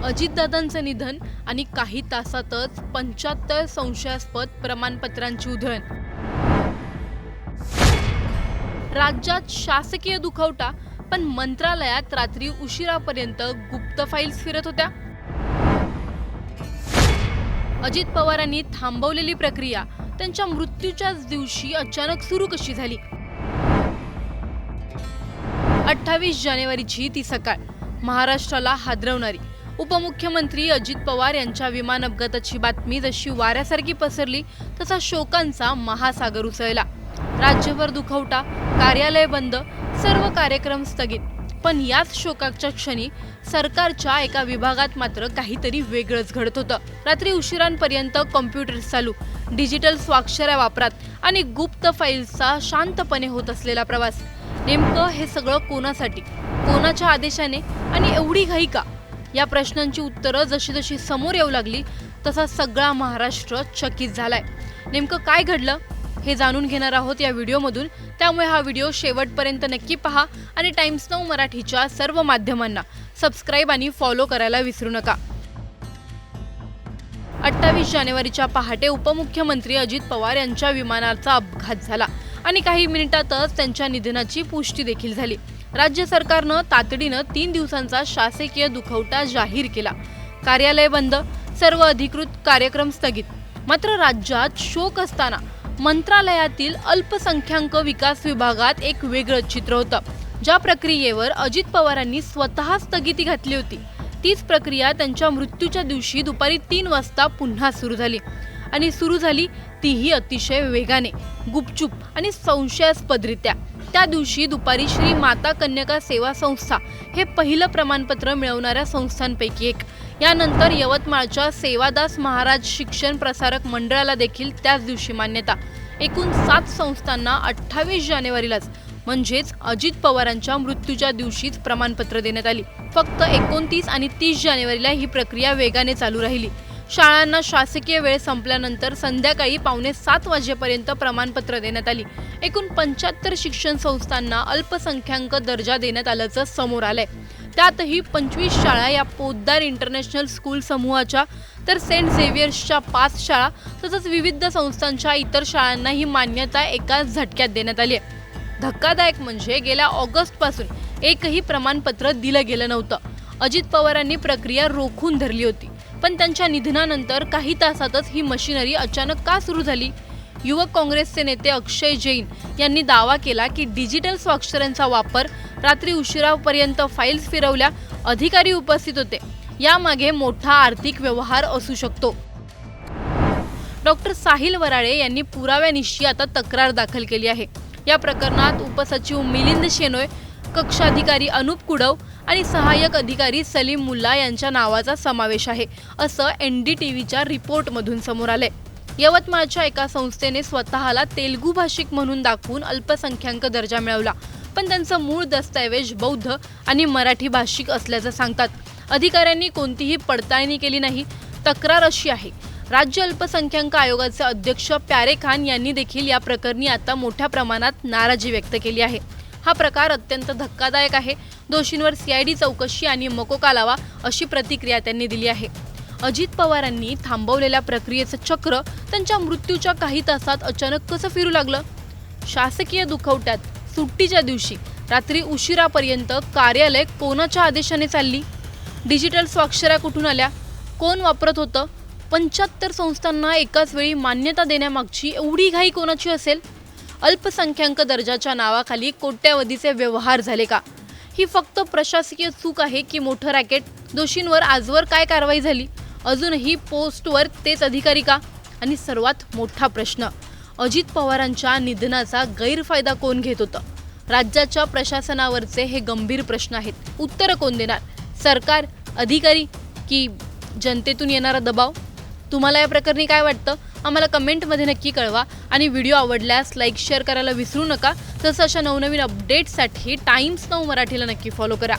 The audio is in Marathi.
अजितदादांचं निधन आणि काही तासातच 75 संशयास्पद प्रमाणपत्रांची उधळण. राज्यात शासकीय दुखवटा, पण मंत्रालयात रात्री उशिरापर्यंत गुप्त फाईल्स फिरत होत्या. अजित पवारांनी थांबवलेली प्रक्रिया त्यांच्या मृत्यूच्याच दिवशी अचानक सुरू कशी झाली? 28 जानेवारीची ती सकाळ महाराष्ट्राला हादरवणारी. उपमुख्यमंत्री अजित पवार यांच्या विमान अपघाताची बातमी जशी वाऱ्यासारखी पसरली तसा शोकांचा महासागर उसळला. राज्यभर दुखवटा, कार्यालय बंद, सर्व कार्यक्रम स्थगित. पण याच शोकाच्या क्षणी सरकारच्या एका विभागात मात्र काहीतरी वेगळंच घडत होतं. रात्री उशिरांपर्यंत कॉम्प्युटर्स चालू, डिजिटल स्वाक्षऱ्या वापरात आणि गुप्त फाईल्सचा शांतपणे होत असलेला प्रवास. नेमकं हे सगळं कोणासाठी, कोणाच्या आदेशाने आणि एवढी घाई का? या प्रश्नांची उत्तरं जशी जशी समोर येऊ लागली तसा सगळा महाराष्ट्र चकित झालाय. नेमकं काय घडलं हे जाणून घेणार आहोत या व्हिडिओमधून. त्यामुळे हा व्हिडिओ शेवटपर्यंत नक्की पहा आणि टाइम्स नाऊ मराठीच्या सर्व माध्यमांना सबस्क्राईब आणि फॉलो करायला विसरू नका. 28 जानेवारीच्या पहाटे उपमुख्यमंत्री अजित पवार यांच्या विमानाचा अपघात झाला आणि काही मिनिटातच त्यांच्या निधनाची पुष्टी देखील झाली. राज्य सरकारनं तातडीनं 3 दिवसांचा शासकीय दुखवटा जाहीर केला. कार्यालय बंद, सर्व अधिकृत कार्यक्रम स्थगित. मात्र राज्यात शोक असताना मंत्रालयातील अल्पसंख्याक विकास विभागात एक वेगळं चित्र होतं. ज्या प्रक्रियेवर अजित पवारांनी स्वतः स्थगिती घातली होती तीच प्रक्रिया त्यांच्या मृत्यूच्या दिवशी दुपारी 3 वाजता पुन्हा सुरू झाली. आणि सुरू झाली तीही अतिशय वेगाने, गुपचूप आणि संशयास्पदरित्या. त्या दिवशी दुपारी श्री माता कन्यका सेवा संस्था हे पहिलं प्रमाणपत्र मिळवणाऱ्या संस्थांपैकी एक. यानंतर यवतमाळच्या सेवादास महाराज शिक्षण प्रसारक मंडळाला देखील त्याच दिवशी मान्यता. एकूण 7 संस्थांना 28 जानेवारीलाच म्हणजेच अजित पवारांच्या मृत्यूच्या दिवशीच प्रमाणपत्र देण्यात आली. फक्त 29 आणि 30 जानेवारीला ही प्रक्रिया वेगाने चालू राहिली. शाळांना शासकीय वेळ संपल्यानंतर संध्याकाळी 6:45 वाजेपर्यंत प्रमाणपत्र देण्यात आली. एकूण 75 शिक्षण संस्थांना अल्पसंख्याक दर्जा देण्यात आल्याचं समोर आलंय. त्यातही 25 शाळा या पोद्दार इंटरनॅशनल स्कूल समूहाच्या, तर सेंट झेवियर्सच्या 5 शाळा तसंच विविध संस्थांच्या इतर शाळांना ही मान्यता एकाच झटक्यात देण्यात आली आहे. धक्कादायक म्हणजे गेल्या ऑगस्टपासून एकही प्रमाणपत्र दिलं गेलं नव्हतं. अजित पवारांनी प्रक्रिया रोखून धरली होती, पण त्यांच्या निधनानंतर काही तासातच ही मशिनरी अचानक का सुरू झाली? युवक काँग्रेसचे नेते अक्षय जैन यांनी दावा केला की डिजिटल स्वाक्षऱ्यांचा वापर, रात्री उशिरापर्यंत फाईल्स फिरवल्या, अधिकारी उपस्थित होते, यामागे मोठा आर्थिक व्यवहार असू शकतो. डॉक्टर साहिल वराळे यांनी पुराव्यानिशी आता तक्रार दाखल केली आहे. या प्रकरणात उपसचिव मिलिंद शेनोय, कक्षाधिकारी अनुप कुडव आणि सहाय्यक अधिकारी सलीम मुल्ला यांच्या नावाचा समावेश आहे, असं NDTVच्या रिपोर्टमधून समोर आलंय. यवतमाळच्या एका संस्थेने स्वतःला तेलुगू भाषिक म्हणून दाखवून अल्पसंख्याक दर्जा मिळवला, पण त्यांचं मूळ दस्तऐवज बौद्ध आणि मराठी भाषिक असल्याचं सांगतात. अधिकाऱ्यांनी कोणतीही पडताळणी केली नाही. तक्रार अशी आहे, राज्य अल्पसंख्याक आयोगाचे अध्यक्ष प्यारे खान यांनी देखील या प्रकरणी आता मोठ्या प्रमाणात नाराजी व्यक्त केली आहे. हा प्रकार अत्यंत धक्कादायक आहे. दोषींवर CID चौकशी आणि मकोका लावा अशी प्रतिक्रिया त्यांनी दिली आहे. अजित पवारांनी थांबवलेल्या प्रक्रियेचं चक्र त्यांच्या मृत्यूच्या काही तासात अचानक कसं फिरू लागलं? शासकीय दुखवट्यात सुट्टीच्या दिवशी रात्री उशिरापर्यंत कार्यालय कोणाच्या आदेशाने चालली? डिजिटल स्वाक्षऱ्या कुठून आल्या? कोण वापरत होतं? 75 संस्थांना एकाच वेळी मान्यता देण्यामागची एवढी घाई कोणाची असेल? अल्पसंख्याक दर्जाच्या नावाखाली कोट्यावधीचे व्यवहार झाले का? ही फक्त प्रशासकीय चूक आहे की मोठं रॅकेट? दोषींवर आजवर काय कारवाई झाली? अजूनही पोस्टवर तेच अधिकारी का? आणि सर्वात मोठा प्रश्न, अजित पवारांच्या निधनाचा गैरफायदा कोण घेत होतं? राज्याच्या प्रशासनावरचे हे गंभीर प्रश्न आहेत. उत्तरं कोण देणार? सरकार, अधिकारी की जनतेतून येणारा दबाव? तुम्हाला या प्रकरणी काय वाटतं? आम्हाला कमेंटमध्ये नक्की कळवा आणि व्हिडिओ आवडल्यास लाईक, शेअर करायला विसरू नका. तसं अशा नवनवीन अपडेट्ससाठी टाइम्स नाऊ मराठीला नक्की फॉलो करा.